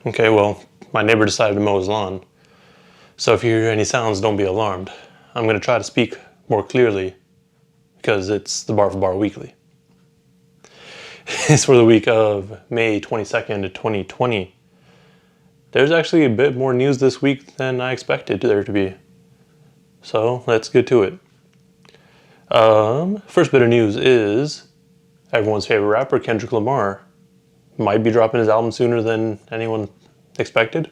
Okay, well, my neighbor decided to mow his lawn. So if you hear any sounds, don't be alarmed. I'm going to try to speak more clearly because it's the Bar for Bar Weekly. It's for the week of May 22nd, 2020. There's actually a bit more news this week than I expected there to be. So let's get to it. First bit of news is everyone's favorite rapper, Kendrick Lamar, might be dropping his album sooner than anyone expected.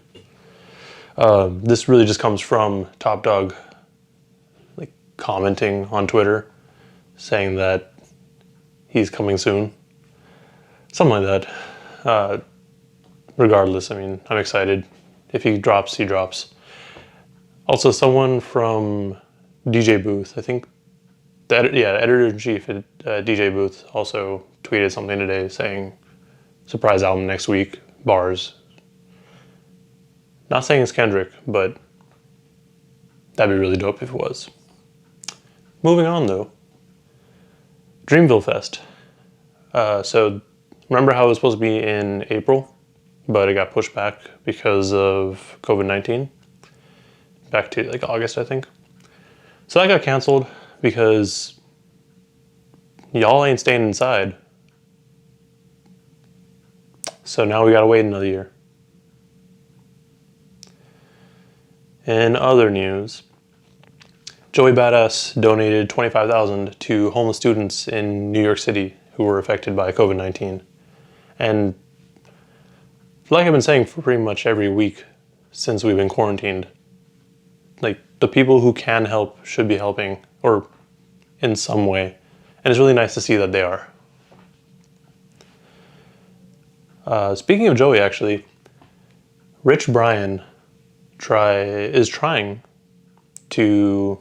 This really just comes from Top Dog commenting on Twitter saying that he's coming soon. Something like that. Regardless, I mean, I'm excited. If he drops, he drops. Also, someone from DJ Booth, I think, editor-in-chief at DJ Booth also tweeted something today saying, surprise album next week, bars. Not saying it's Kendrick, but that'd be really dope if it was. Moving on, though. Dreamville Fest. So, remember how it was supposed to be in April, but it got pushed back because of COVID-19? Back to like August, I think. So that got canceled because y'all ain't staying inside. So now we gotta wait another year. In other news, Joey Badass donated $25,000 to homeless students in New York City who were affected by COVID-19. And like I've been saying for pretty much every week since we've been quarantined, like the people who can help should be helping, or in some way. And it's really nice to see that they are. Speaking of Joey, actually, Rich Brian is trying to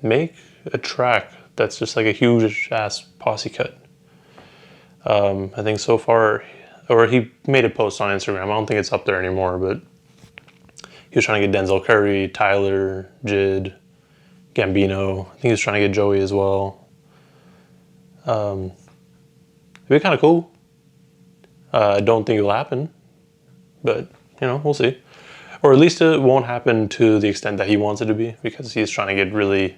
make a track that's just like a huge ass posse cut. I think so far, or he made a post on Instagram. I don't think it's up there anymore, but he was trying to get Denzel Curry, Tyler, Jid, Gambino. I think he was trying to get Joey as well. It'd be kind of cool. I don't think it'll happen, but we'll see. Or at least it won't happen to the extent that he wants it to be, because he's trying to get really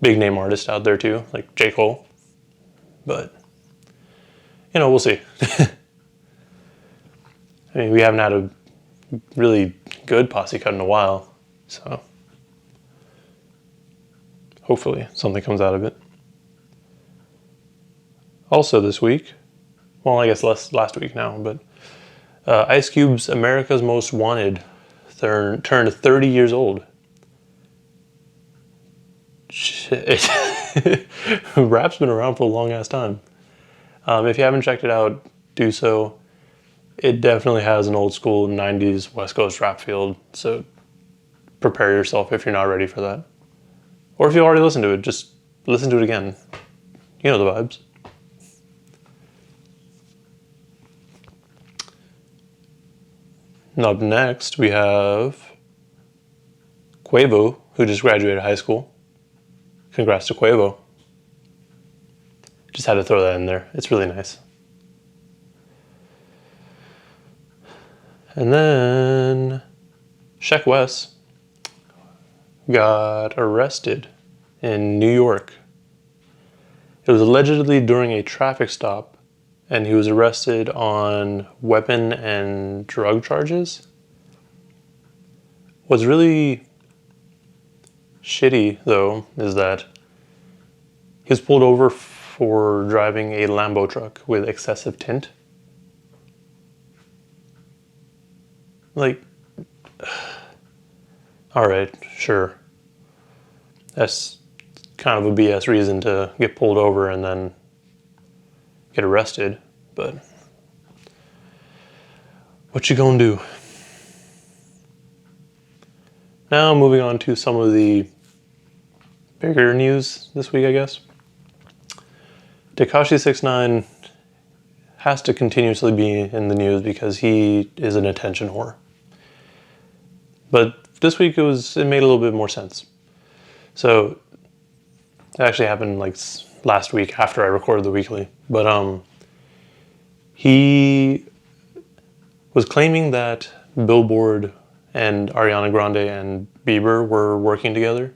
big name artists out there too, like J. Cole. But, we'll see. I mean, we haven't had a really good posse cut in a while, so hopefully something comes out of it. Also this week, well, I guess last week now, but Ice Cube's America's Most Wanted turned 30 years old. Shit. Rap's been around for a long ass time. If you haven't checked it out, do so. It definitely has an old school 90s West Coast rap feel, so prepare yourself if you're not ready for that. Or if you already listened to it, just listen to it again. You know the vibes. Up next, we have Quavo, who just graduated high school. Congrats to Quavo. Just had to throw that in there. It's really nice. And then Sheck Wes got arrested in New York. It was allegedly during a traffic stop, and he was arrested on weapon and drug charges. What's really shitty, though, is that he was pulled over for driving a Lambo truck with excessive tint. Like, alright, sure. That's kind of a BS reason to get pulled over and then get arrested, but what you gonna do? Now moving on to some of the bigger news this week, I guess. Tekashi 6ix9ine has to continuously be in the news because he is an attention whore. But this week it made a little bit more sense. So it actually happened like last week after I recorded the weekly, but he was claiming that Billboard and Ariana Grande and Bieber were working together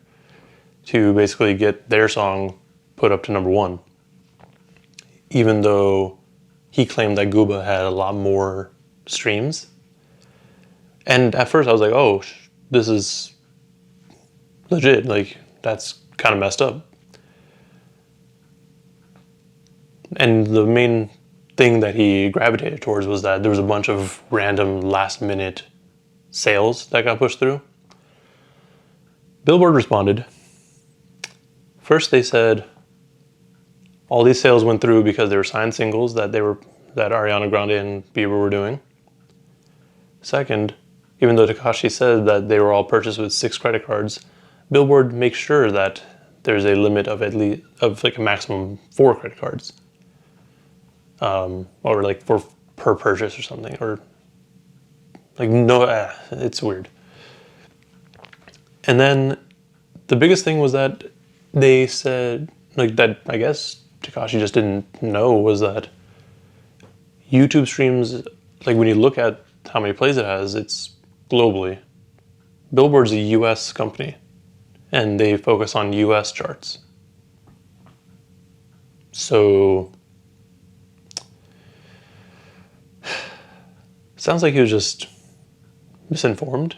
to basically get their song put up to number one, even though he claimed that Gooba had a lot more streams. And at first I was like, oh, this is legit. Like, that's kind of messed up. And the main thing that he gravitated towards was that there was a bunch of random last minute sales that got pushed through. Billboard responded. First they said all these sales went through because they were signed singles that Ariana Grande and Bieber were doing. Second, even though Tekashi said that they were all purchased with 6 credit cards, Billboard makes sure that there's a limit of at least like a maximum 4 credit cards, or like for per purchase or something, or like no, it's weird. And then the biggest thing was that they said, like, that I guess Tekashi just didn't know, was that YouTube streams, like when you look at how many plays it has, it's globally. Billboard's a US company and they focus on US charts. So sounds like he was just misinformed.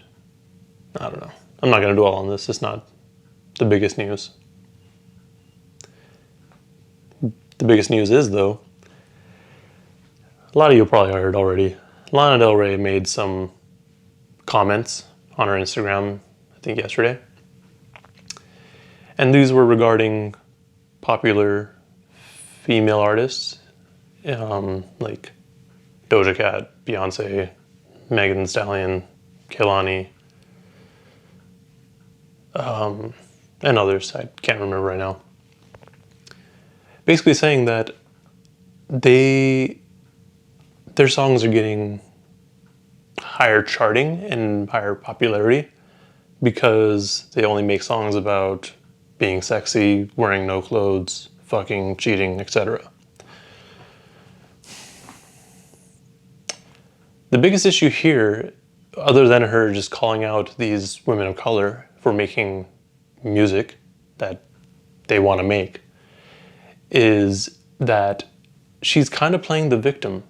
I don't know. I'm not going to dwell on this. It's not the biggest news. The biggest news is, though, a lot of you probably heard already, Lana Del Rey made some comments on her Instagram, I think yesterday. And these were regarding popular female artists, like Doja Cat, Beyonce, Megan Thee Stallion, Kehlani, and others I can't remember right now. Basically saying that their songs are getting higher charting and higher popularity because they only make songs about being sexy, wearing no clothes, fucking, cheating, etc. The biggest issue here, other than her just calling out these women of color for making music that they want to make, is that she's kind of playing the victim.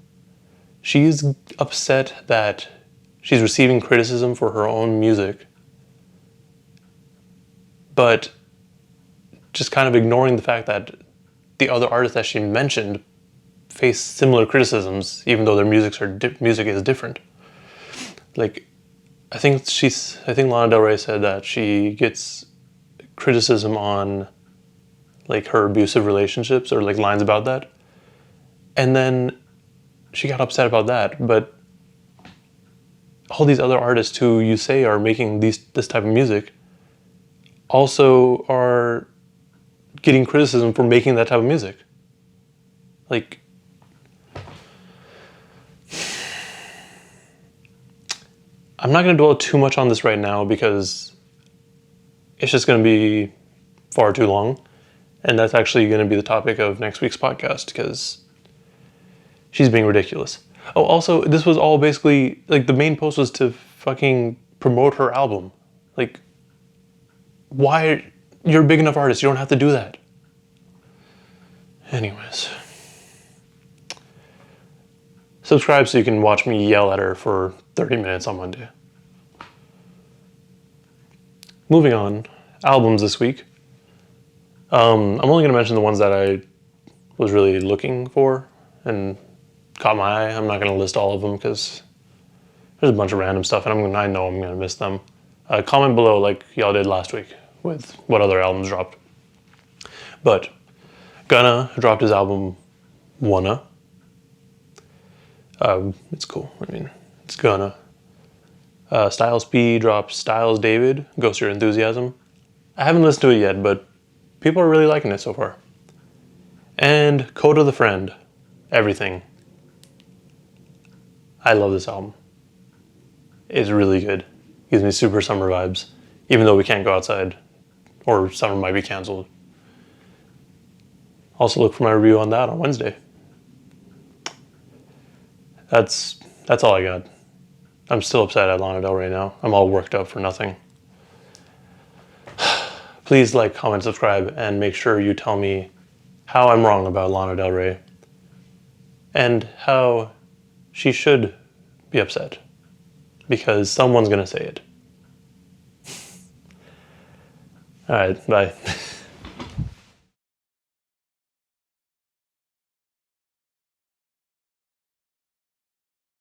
She's upset that she's receiving criticism for her own music, but just kind of ignoring the fact that the other artists that she mentioned face similar criticisms, even though their music is different. Like, I think Lana Del Rey said that she gets criticism on like her abusive relationships, or like lines about that, and then she got upset about that. But all these other artists who you say are making this type of music also are getting criticism for making that type of music. Like, I'm not going to dwell too much on this right now because it's just going to be far too long. And that's actually going to be the topic of next week's podcast because she's being ridiculous. Oh, also, this was all basically, like, the main post was to fucking promote her album. Like, why? You're a big enough artist. You don't have to do that. Anyways. Subscribe so you can watch me yell at her for 30 minutes on Monday. Moving on. Albums this week. I'm only going to mention the ones that I was really looking for and caught my eye. I'm not going to list all of them because there's a bunch of random stuff and I know I'm going to miss them. Comment below like y'all did last week with what other albums dropped. But Gunna dropped his album Wanna. It's cool. I mean, it's Gunna. Styles P dropped Styles David, Ghost Your Enthusiasm. I haven't listened to it yet, but people are really liking it so far. And Coda the Friend, Everything. I love this album. It's really good. Gives me super summer vibes, even though we can't go outside, or summer might be canceled. Also look for my review on that on Wednesday. That's all I got. I'm still upset at Lana Del Rey now. I'm all worked up for nothing. Please like, comment, subscribe, and make sure you tell me how I'm wrong about Lana Del Rey and how she should be upset, because someone's gonna say it. All right, bye.